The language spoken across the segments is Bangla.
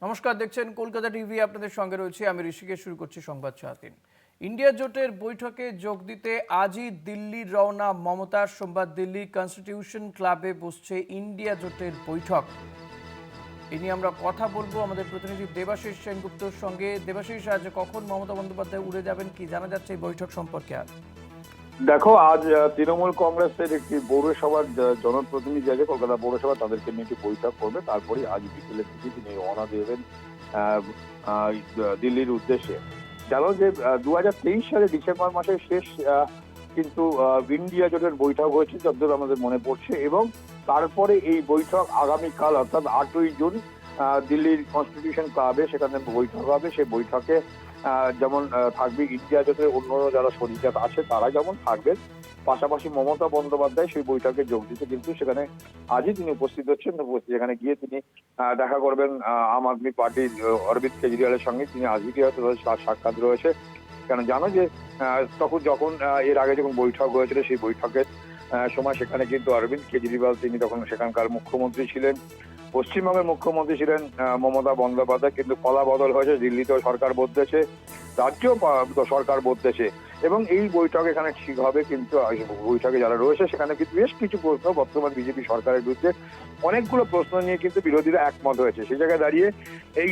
নমস্কার, দেখছেন কলকাতা টিভি। আপনাদের সঙ্গে রয়েছে আমি ঋষিকেশ। শুরু করছি সংবাদ 6 ইন্ডিয়া জোটের বৈঠকে যোগ দিতে আজই দিল্লির রওনা মমতার। সোমবার দিল্লি কনস্টিটিউশন ক্লাবে বসছে ইন্ডিয়া জোটের বৈঠক। এ নিয়ে আমরা কথা বলবো আমাদের প্রতিনিধি দেবাশিস সেনগুপ্তর সঙ্গে। দেবাশিস, আজ কখন মমতা বন্দ্যোপাধ্যায় উড়ে যাবেন, কি জানা যাচ্ছে এই বৈঠক সম্পর্কে? আজ দেখো, আজ তৃণমূল কংগ্রেসের একটি পৌরসভার জনপ্রতিনিধি আছে কলকাতা পৌরসভা, তাদেরকে নিয়ে একটি বৈঠক করবে। তারপরে আজ বিকেলের দিকে তিনি রওনা দেবেন দিল্লির উদ্দেশ্যে। জানো যে 2023 সালে ডিসেম্বর মাসের শেষ কিন্তু ইন্ডিয়া জোটের বৈঠক হয়েছে যতদূর আমাদের মনে পড়ছে, এবং তারপরে এই বৈঠক আগামীকাল অর্থাৎ 8ই জুন দিল্লির কনস্টিটিউশন ক্লাবে সেখানে বৈঠক হবে। সেই বৈঠকে যেমন থাকবে ইন্ডিয়া জোটের অন্য যারা শরিকাত আছে তারা যেমন থাকবেন, পাশাপাশি মমতা বন্দ্যোপাধ্যায় সেই বৈঠকে যোগ দিতে কিন্তু সেখানে আজই তিনি উপস্থিত হচ্ছেন। যেখানে গিয়ে তিনি দেখা করবেন আম আদমি পার্টির অরবিন্দ কেজরিওয়ালের সঙ্গে। তিনি আজকে হয়তো সাক্ষাৎ রয়েছে, কেন জানো যে যখন এর আগে যখন বৈঠক হয়েছিল সেই বৈঠকের সময় সেখানে কিন্তু অরবিন্দ কেজরিওয়াল তিনি তখন সেখানকার মুখ্যমন্ত্রী ছিলেন, পশ্চিমবঙ্গের মুখ্যমন্ত্রী ছিলেন মমতা বন্দ্যোপাধ্যায়। কিন্তু কলা বদল হয়েছে, দিল্লিতেও সরকার বদলেছে, রাজ্যেও সরকার বদলেছে, এবং এই বৈঠক এখানে ঠিক হবে। কিন্তু বৈঠকে যারা রয়েছে সেখানে কিন্তু বেশ কিছু প্রশ্ন বর্তমান বিজেপি সরকারের বিরুদ্ধে অনেকগুলো প্রশ্ন নিয়ে কিন্তু বিরোধীরা একমত হয়েছে। সেই জায়গায় দাঁড়িয়ে এই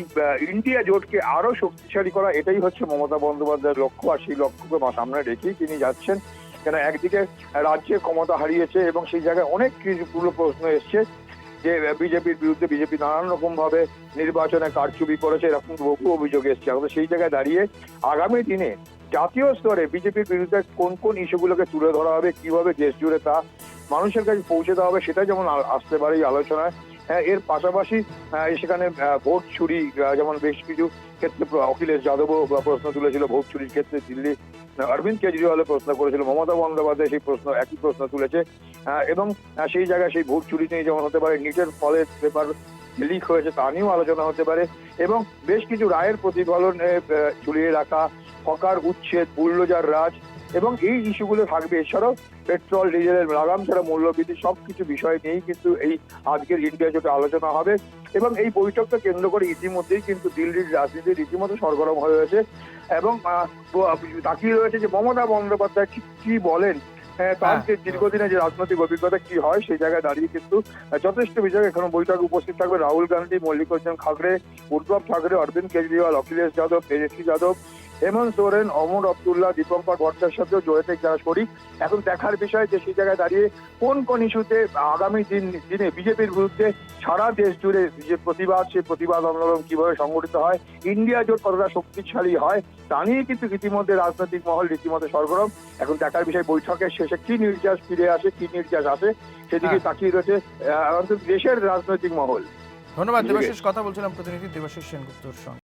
ইন্ডিয়া জোটকে আরো শক্তিশালী করা, এটাই হচ্ছে মমতা বন্দ্যোপাধ্যায়ের লক্ষ্য। আর সেই লক্ষ্যকে সামনে রেখেই তিনি যাচ্ছেন। কেন একদিকে রাজ্যে ক্ষমতা হারিয়েছে এবং সেই জায়গায় অনেক কিছু প্রশ্ন এসছে যে বিজেপির বিরুদ্ধে বিজেপি নানান রকম ভাবে নির্বাচনে কারচুপি করেছে, এরকম বহু অভিযোগ এসছে। আমাদের সেই জায়গায় দাঁড়িয়ে আগামী দিনে জাতীয় স্তরে বিজেপির বিরুদ্ধে কোন কোন ইস্যুগুলোকে তুলে ধরা হবে, কিভাবে দেশ জুড়ে তা মানুষের কাছে পৌঁছে দেওয়া হবে, সেটা যেমন আসতে পারে এই আলোচনায়। এর পাশাপাশি সেখানে ভোট চুরি, যেমন বেশ কিছু ক্ষেত্রে অখিলেশ যাদবও প্রশ্ন তুলেছিল ভোট চুরির ক্ষেত্রে। দিল্লি অরবিন্দ কেজরিওয়ালও প্রশ্ন করেছিল, মমতা বন্দ্যোপাধ্যায় সেই একই প্রশ্ন তুলেছে। এবং সেই জায়গায় সেই ভোট চুরি নিয়ে যেমন হতে পারে, নিটের ফলের পেপার লিক হয়েছে তা নিয়েও আলোচনা হতে পারে, এবং বেশ কিছু রায়ের প্রতিফলন ঝুলিয়ে রাখা, হকার উচ্ছেদ, বুলডোজার রাজ, এবং এই ইস্যুগুলো থাকবে। এছাড়াও পেট্রোল ডিজেলের লাগাম ছাড়া মূল্যবৃদ্ধি, সবকিছু বিষয় নিয়েই কিন্তু এই আজকের ইন্ডিয়া জোটে আলোচনা হবে। এবং এই বৈঠককে কেন্দ্র করে ইতিমধ্যেই কিন্তু দিল্লির রাজনীতি রীতিমতো সরগরম হয়ে রয়েছে, এবং তাকিয়ে রয়েছে যে মমতা বন্দ্যোপাধ্যায় কি বলেন, তার যে দীর্ঘদিনের যে রাজনৈতিক অভিজ্ঞতা কি হয়, সেই জায়গায় দাঁড়িয়ে কিন্তু যথেষ্ট বিষয় এখানে বৈঠকে উপস্থিত থাকবে রাহুল গান্ধী, মল্লিকার্জুন খাড়গে, উদ্ধব ঠাকরে, অরবিন্দ কেজরিওয়াল, অখিলেশ যাদব, তেজস্বী যাদব, হেমন্ত সোরেন, অমর আব্দুল্লাহ, দীপঙ্কর ভট্টাচার্য, জয়তেক যারা শরিক। এখন দেখার বিষয় যে সেই জায়গায় দাঁড়িয়ে কোন কোন ইস্যুতে আগামী দিনে বিজেপির বিরুদ্ধে সারা দেশ জুড়ে যে প্রতিবাদ, সেই প্রতিবাদ আন্দোলন কিভাবে সংগঠিত হয়, ইন্ডিয়া জোট কতটা শক্তিশালী হয়, তা নিয়ে কিন্তু ইতিমধ্যে রাজনৈতিক মহল রীতিমতো সরগরম। এখন দেখার বিষয় বৈঠকের শেষে কি নির্যাস ফিরে আসে, কি নির্যাস আসে, সেদিকে তাকিয়ে রয়েছে দেশের রাজনৈতিক মহল। ধন্যবাদ দেবাশিস। কথা বলছিলাম প্রতিনিধি দেবাশিস সেনগুপ্তর সঙ্গে।